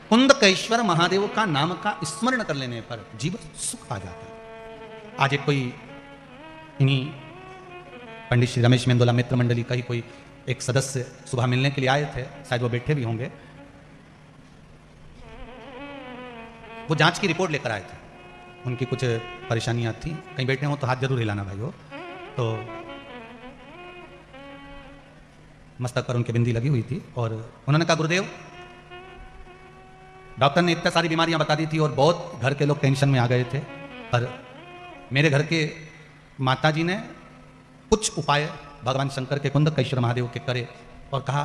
कुंदकेश्वर महादेव का नाम का स्मरण कर लेने पर जीवन सुख आ जाता है। आज एक कोई इन्हीं पंडित श्री रमेश मेंदोला मित्र मंडली का ही कोई एक सदस्य सुबह मिलने के लिए आए थे, शायद वो बैठे भी होंगे। वो जांच की रिपोर्ट लेकर आए थे, उनकी कुछ परेशानियां थी। कहीं बैठे हो तो हाथ जरूर हिलाना भाई हो। तो मस्तक पर उनके बिंदी लगी हुई थी और उन्होंने कहा गुरुदेव, डॉक्टर ने इतनी सारी बीमारियां बता दी थी और बहुत घर के लोग टेंशन में आ गए थे, पर मेरे घर के माता जी ने कुछ उपाय भगवान शंकर के कुंदकेश्वर महादेव के करे और कहा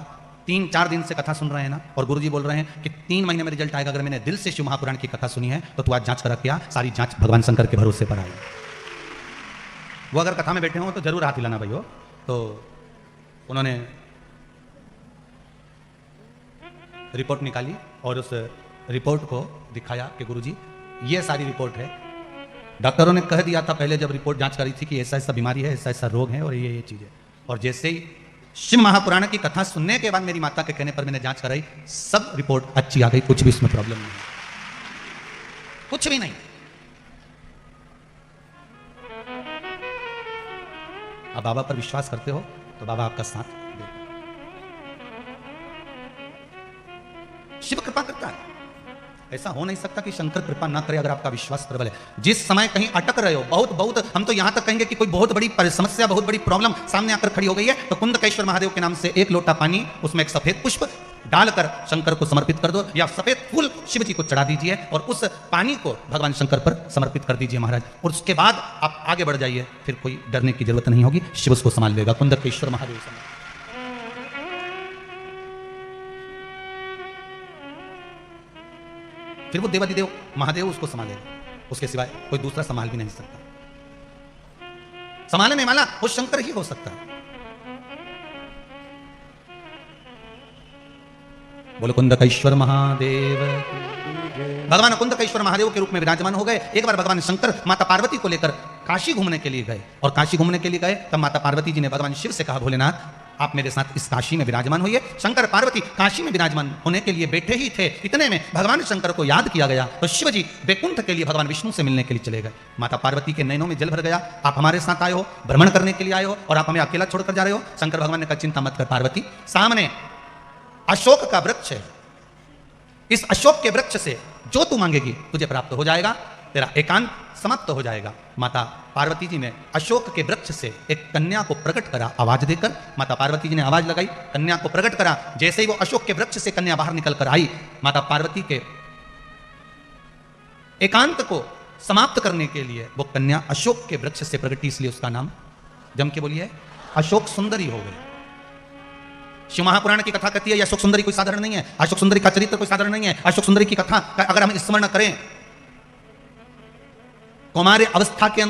3-4 दिन से कथा सुन रहे हैं ना, और गुरुजी बोल रहे हैं कि 3 महीने में रिजल्ट आएगा। अगर मैंने दिल से शिव महापुराण की कथा सुनी है तो तू आज जांच करा के आ। सारी जांच भगवान शंकर के भरोसे पर आई। वो अगर कथा में बैठे हो तो जरूर हाथ हिलाना भाइयों। तो उन्होंने रिपोर्ट निकाली और उस रिपोर्ट को दिखाया कि गुरुजी ये सारी रिपोर्ट है। डॉक्टरों ने कह दिया था पहले जब रिपोर्ट जांच करी थी कि ऐसा ऐसा बीमारी है, ऐसा ऐसा रोग है और ये चीजें। और जैसे ही शिव महापुराण की कथा सुनने के बाद मेरी माता के कहने पर मैंने जांच कराई, सब रिपोर्ट अच्छी आ गई, कुछ भी इसमें प्रॉब्लम नहीं, कुछ भी नहीं। अब बाबा पर विश्वास करते हो तो बाबा आपका साथ दे। शिव कृपा करता है, ऐसा हो नहीं सकता कि शंकर कृपा ना करे अगर आपका विश्वास प्रबल है। जिस समय कहीं अटक रहे हो, बहुत हम तो यहां तक कहेंगे कि कोई बहुत बड़ी समस्या, बहुत बड़ी प्रॉब्लम सामने आकर खड़ी हो गई है, तो कुंदकेश्वर महादेव के नाम से 1 लोटा पानी, उसमें एक सफेद पुष्प डालकर शंकर को समर्पित कर दो, या सफेद फूल शिव जी को चढ़ा दीजिए और उस पानी को भगवान शंकर पर समर्पित कर दीजिए महाराज। और उसके बाद आप आगे बढ़ जाइए, फिर कोई डरने की जरूरत नहीं होगी, शिव उसको संभाल लेगा। कुंदकेश्वर महादेव से फिर वो देवादिदेव महादेव उसको संभालेगा, उसके सिवाय कोई दूसरा संभाल भी नहीं सकता। संभालने वाला वो शंकर ही हो सकता है। बोलो कुंदकेश्वर महादेव। भगवान कुंदकेश्वर महादेव के रूप में विराजमान हो गए। एक बार भगवान शंकर माता पार्वती को लेकर काशी घूमने के लिए गए, और काशी घूमने के लिए गए तब माता पार्वती जी ने भगवान शिव से कहा, भोलेनाथ आप मेरे साथ इस काशी में विराजमान होइए। शंकर पार्वती काशी में विराजमान होने के लिए बैठे ही थे, इतने में भगवान शंकर को याद किया गया तो शिव जी वैकुंठ के लिए भगवान विष्णु से मिलने के लिए चले गए। माता पार्वती के नैनों में जल भर गया, आप हमारे साथ आए हो, भ्रमण करने के लिए आए हो और आप हमें अकेला छोड़कर जा रहे हो। शंकर भगवान ने कहा, चिंता मत कर पार्वती, सामने अशोक का वृक्ष है, इस अशोक के वृक्ष से जो तू मांगेगी तुझे प्राप्त हो जाएगा, तेरा एकांत समाप्त हो जाएगा। माता पार्वती जी ने अशोक के वृक्ष से एक कन्या को प्रकट करा, आवाज देकर माता पार्वती जी ने आवाज लगाई, कन्या को प्रकट करा। जैसे ही वो अशोक के वृक्ष से कन्या बाहर निकल कर आई, माता पार्वती के एकांत को समाप्त करने के लिए वो कन्या अशोक के वृक्ष से प्रकटी, इसलिए उसका नाम जम के बोलिए अशोक सुंदरी हो गई। शिव महापुराण की कथा कहती है अशोक सुंदरी कोई साधारण नहीं है, अशोक सुंदरी का चरित्र कोई साधारण नहीं है। अशोक सुंदरी की कथा अगर हम स्मरण करें, कुमारी अवस्था के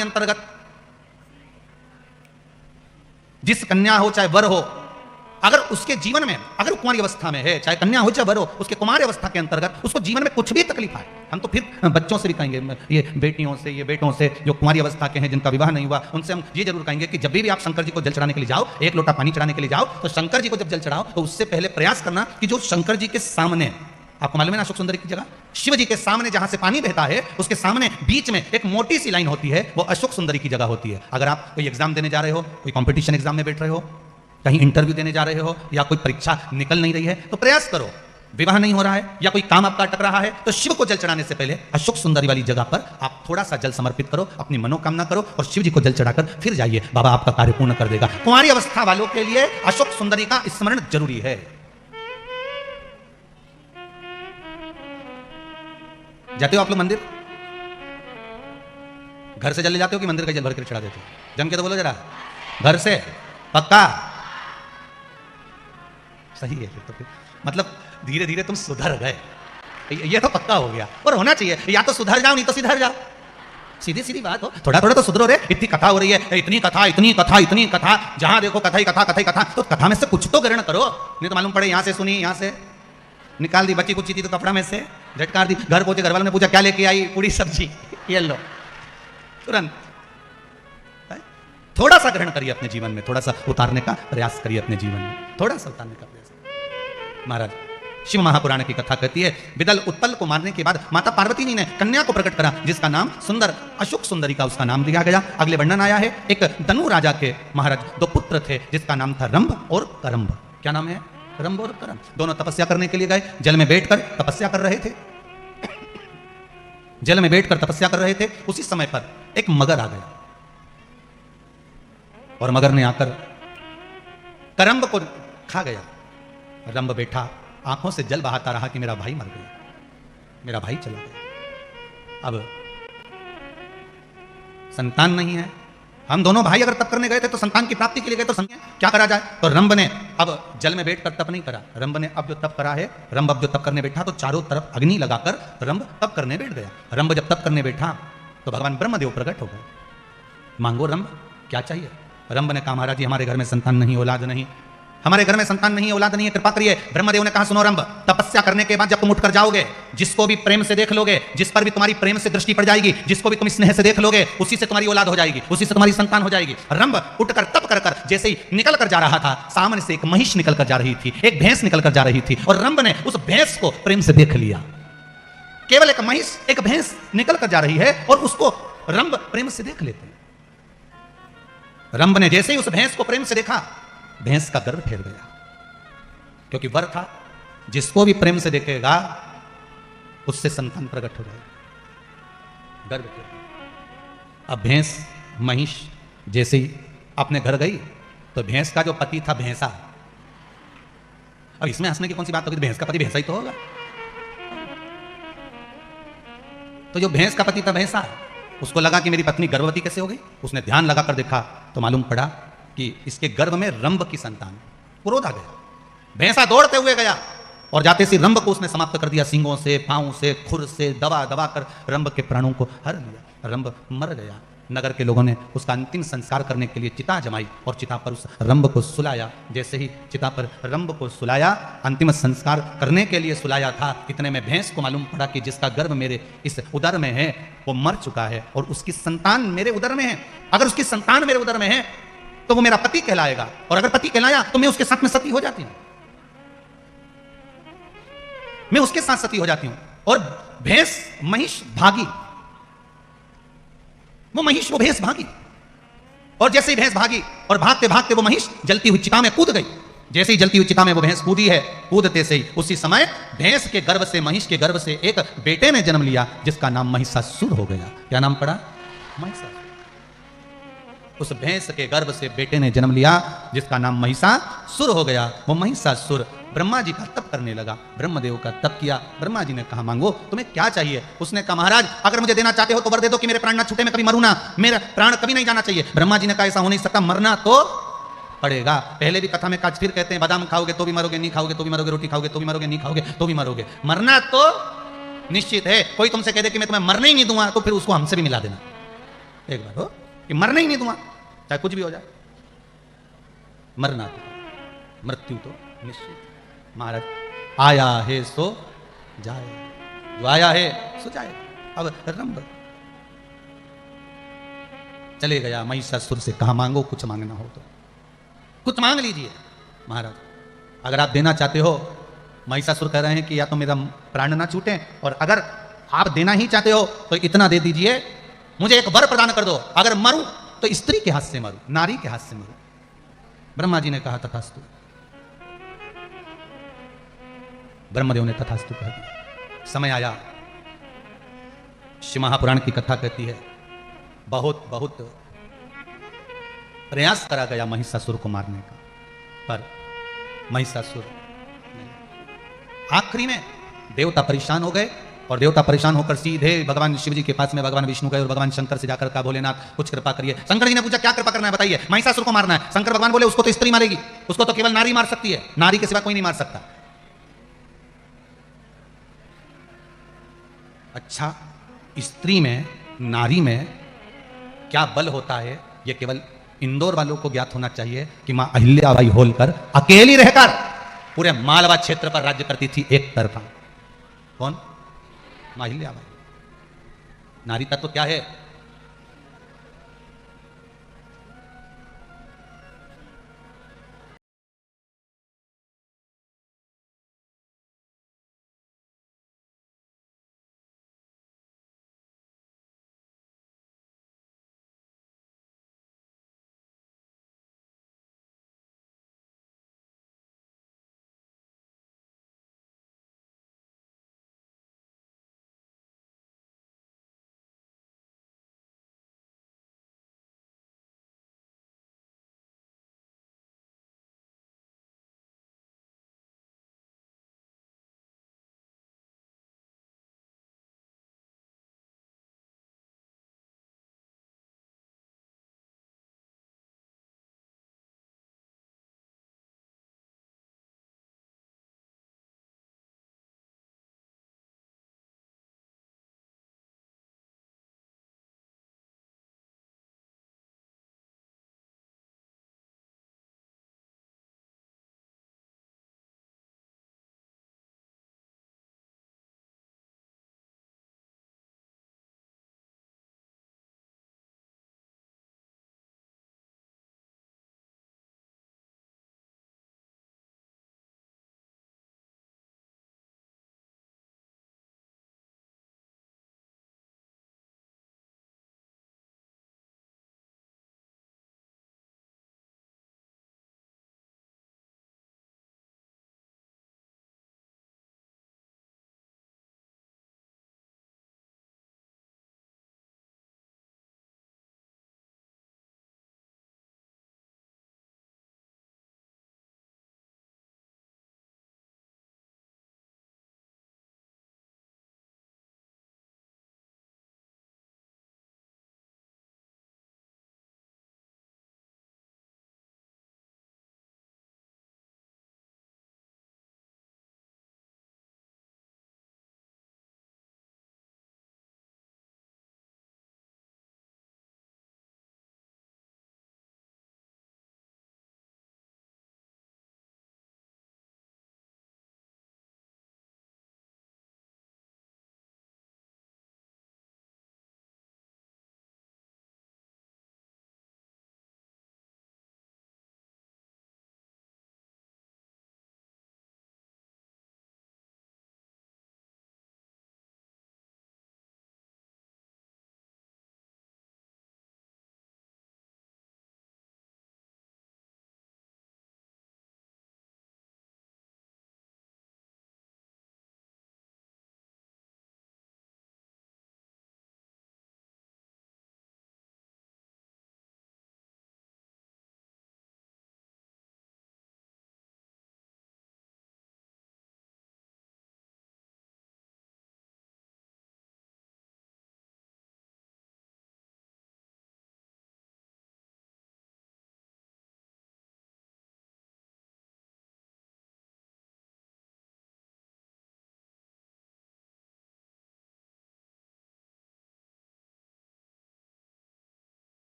अंतर्गत जिस कन्या हो चाहे वर हो, अगर उसके जीवन में, अगर कुमारी अवस्था में है, चाहे कन्या हो चाहे वर हो, उसके कुमारी अवस्था के अंतर्गत उसको जीवन में कुछ भी तकलीफ आए, हम तो फिर बच्चों से भी कहेंगे, ये बेटियों से, ये बेटों से जो कुमारी अवस्था के हैं, जिनका विवाह नहीं हुआ, उनसे हम ये जरूर कहेंगे कि जब भी आप शंकर जी को जल चढ़ाने के लिए जाओ, 1 लोटा पानी चढ़ाने के लिए जाओ, तो शंकर जी को जब जल चढ़ाओ तो उससे पहले प्रयास करना कि जो शंकर जी के सामने, आपको मालूम है ना अशोक सुंदरी की जगह, शिव जी के सामने जहां से पानी बहता है उसके सामने बीच में एक मोटी सी लाइन होती है, वो अशोक सुंदरी की जगह होती है। अगर आप कोई एग्जाम देने जा रहे हो, कोई कंपटीशन एग्जाम में बैठ रहे हो, कहीं इंटरव्यू देने जा रहे हो, या कोई परीक्षा निकल नहीं रही है, तो प्रयास करो, विवाह नहीं हो रहा है या कोई काम आपका अटक रहा है, तो शिव को जल चढ़ाने से पहले अशोक सुंदरी वाली जगह पर आप थोड़ा सा जल समर्पित करो, अपनी मनोकामना करो और शिव जी को जल चढ़ाकर फिर जाइए, बाबा आपका कार्य पूर्ण कर देगा। कुमारी अवस्था वालों के लिए अशोक सुंदरी का स्मरण जरूरी है। जाते हो आप लोग मंदिर, घर से जल ले जाते हो कि मंदिर का जल भर कर चढ़ा देते हो? जम के तो बोलो जरा, घर से पक्का? सही है, तो फिर मतलब धीरे धीरे तुम सुधर गए, ये तो पक्का हो गया। और होना चाहिए, या तो सुधर जाओ नहीं तो सिधर जाओ, सीधी सीधी बात हो। थोड़ा थोड़ा तो सुधरो रे, इतनी कथा हो रही है, इतनी कथा इतनी कथा इतनी कथा, जहां देखो कथा ही कथा, कथा ही कथा, तो कथा में से कुछ तो ग्रहण करो, नहीं तो मालूम पड़े यहां से सुनी, यहां से निकाल दी, बच्ची कुछ थी तो कपड़ा में से झटकार दी, घर पहुंचे, घर वालों ने पूछा क्या लेके आई, पूरी सब्जी, ये लो तुरंत। थोड़ा सा ग्रहण करिए अपने जीवन में, थोड़ा सा उतारने का प्रयास करिए अपने जीवन में, थोड़ा सा उतारने का प्रयास। महाराज शिव महापुराण की कथा कहती है, विदल उत्पल को मारने के बाद माता पार्वती जी ने कन्या को प्रकट करा, जिसका नाम सुंदर, अशोक सुंदरी का उसका नाम दिया गया। अगले वर्णन आया है, एक दनु राजा के महाराज 2 पुत्र थे, जिसका नाम था रंभ और करंभ। क्या नाम है? रंभ और करंभ। दोनों तपस्या करने के लिए गए, जल में बैठकर तपस्या कर रहे थे। जल में बैठकर तपस्या कर रहे थे, उसी समय पर एक मगर आ गया और मगर ने आकर करंभ को खा गया। रंभ बैठा, आंखों से जल बहाता रहा कि मेरा भाई मर गया, मेरा भाई चला गया, अब संतान नहीं है। हम दोनों भाई अगर तप करने गए थे तो संतान की प्राप्ति के लिए गए, तो क्या करा जाए? तो रंभ ने अब जल में बैठकर तप नहीं करा। रंभ ने अब जो तप करा है, रंभ अब जो तप करने बैठा तो चारों तरफ अग्नि लगाकर रंभ तप करने बैठ गया। रंभ जब तप करने बैठा तो भगवान ब्रह्मदेव प्रकट हो गए। मांगो रंभ, क्या चाहिए? रंभ ने कहा, महाराज जी हमारे घर में संतान नहीं, औलाद नहीं, हमारे घर में संतान नहीं है, औलाद नहीं है, कृपा करिए। ब्रह्मदेव ने कहा, सुनो रंभ, तपस्या करने के बाद जब तुम उठकर जाओगे, जिसको भी प्रेम से देख लोगे, जिस पर भी तुम्हारी प्रेम से दृष्टि पड़ जाएगी, जिसको भी तुम स्नेह से देख लोगे, उसी से तुम्हारी औलाद हो जाएगी, उसी से तुम्हारी संतान हो जाएगी। रंभ उठकर तप कर जैसे ही निकल कर जा रहा था, सामने से एक महिष निकल कर जा रही थी, एक भैंस निकल कर जा रही थी, और रंभ ने उस भैंस को प्रेम से देख लिया। केवल एक महिष, एक भैंस निकल कर जा रही है और उसको रंभ प्रेम से देख लेते हैं। रंभ ने जैसे ही उस भैंस को प्रेम से देखा, भैंस का गर्भ ठहर गया, क्योंकि वर था, जिसको भी प्रेम से देखेगा उससे संतान प्रकट हो जाएगा, गर्भ ठहर गया। अब भैंस महिष जैसे ही अपने घर गई तो भैंस का जो पति था भैंसा, अब इसमें हंसने की कौन सी बात होगी? भैंस का पति भैंसा ही तो होगा। तो जो भैंस का पति था भैंसा, उसको लगा कि मेरी पत्नी गर्भवती कैसे हो गई। उसने ध्यान लगाकर देखा तो मालूम पड़ा कि इसके गर्भ में रंभ की संतान। क्रोध आ गया, भैंसा दौड़ते हुए गया और जाते से रंभ को उसने समाप्त कर दिया, सींगों से, पांव से, खुर से दबा दबा कर रंभ के प्राणों को हर लिया। रंभ मर गया। नगर के लोगों ने उसका अंतिम संस्कार करने के लिए चिता जमाई और चिता पर उस रंभ को सुलाया। जैसे ही चिता पर रंभ को सुलाया, अंतिम संस्कार करने के लिए सुलाया था, इतने में भैंस को मालूम पड़ा कि जिसका गर्भ मेरे इस उदर में है वो मर चुका है और उसकी संतान मेरे उदर में है। अगर उसकी संतान मेरे उदर में है तो वो मेरा पति कहलाएगा, और अगर पति कहलाया तो मैं उसके साथ में सती हो जाती हूं, मैं उसके साथ सती हो जाती हूं। और भैंस महिष भागी, वो महिष वो भैंस भागी, और जैसे ही भैंस भागी और भागते भागते वो महिष जलती हुई चिता में कूद गई। जैसे ही जलती हुई चिता में वो भैंस कूदी है, कूदते से ही उसी समय भैंस के गर्भ से, महिष के गर्भ से एक बेटे ने जन्म लिया, जिसका नाम महिषासुर हो गया। क्या नाम पड़ा? महिषासुर। उस भैंस के गर्भ से बेटे ने जन्म लिया, जिसका नाम महिषासुर हो गया। वो महिषासुर ब्रह्मा जी का तप करने लगा, ब्रह्मदेव का तप किया। ब्रह्मा जी ने कहा, मांगो, तुम्हें क्या चाहिए? उसने कहा, महाराज अगर मुझे देना चाहते हो तो वर दे दो कि मेरे प्राण ना छूटे, मैं कभी मरूं ना, मेरा प्राण कभी नहीं जाना चाहिए। ब्रह्मा जी ने कहा, ऐसा हो नहीं सकता, मरना तो पड़ेगा। पहले भी कथा में आज फिर कहते हैं, बादाम खाओगे तो भी मरोगे, नहीं खाओगे तो भी मरोगे, रोटी खाओगे तो भी मरोगे, नहीं खाओगे तो भी मरोगे, मरना तो निश्चित है। कोई तुमसे कह दे कि मैं तुम्हें मरने ही नहीं दूंगा, तो फिर उसको हमसे भी मिला देना एक बार, हो कि मरने ही नहीं दूंगा, चाहे कुछ भी हो जाए, मरना तो, मृत्यु तो निश्चित। महाराज आया है सो जाए, जो आया है सो जाए। अब रंभ चले गया, महिषासुर से कहा, मांगो, कुछ मांगना हो तो कुछ मांग लीजिए महाराज, अगर आप देना चाहते हो। महिषासुर कह रहे हैं कि या तो मेरा प्राण ना छूटे, और अगर आप देना ही चाहते हो तो इतना दे दीजिए, मुझे एक वर प्रदान कर दो, अगर मरूं तो स्त्री के हाथ से मरूं, नारी के हाथ से मरूं। ब्रह्मा जी ने कहा, तथास्तु। ब्रह्मदेव ने तथास्तु कह दिया। समय आया, शिव महापुराण की कथा कहती है, बहुत बहुत प्रयास करा गया महिषासुर को मारने का, पर महिषासुर आखिरी में देवता परेशान हो गए, और देवता परेशान होकर सीधे भगवान शिव जी के पास में भगवान विष्णु गए और भगवान शंकर से जाकर कहा, भोलेनाथ कुछ कृपा करिए। शंकर जी ने पूछा, क्या कृपा करना है बताइए? महिषासुर को मारना है। शंकर भगवान बोले, उसको तो स्त्री मारेगी, उसको तो केवल नारी मार सकती है, नारी के सिवा कोई नहीं मार सकता। अच्छा, स्त्री में, नारी में क्या बल होता है, यह केवल इंदौर वालों को ज्ञात होना चाहिए कि मां अहिल्याबाई होलकर अकेली रहकर पूरे मालवा क्षेत्र पर राज्य करती थी एक तरफा। कौन? मां अहिल्याबाई। नारी तत्व क्या है?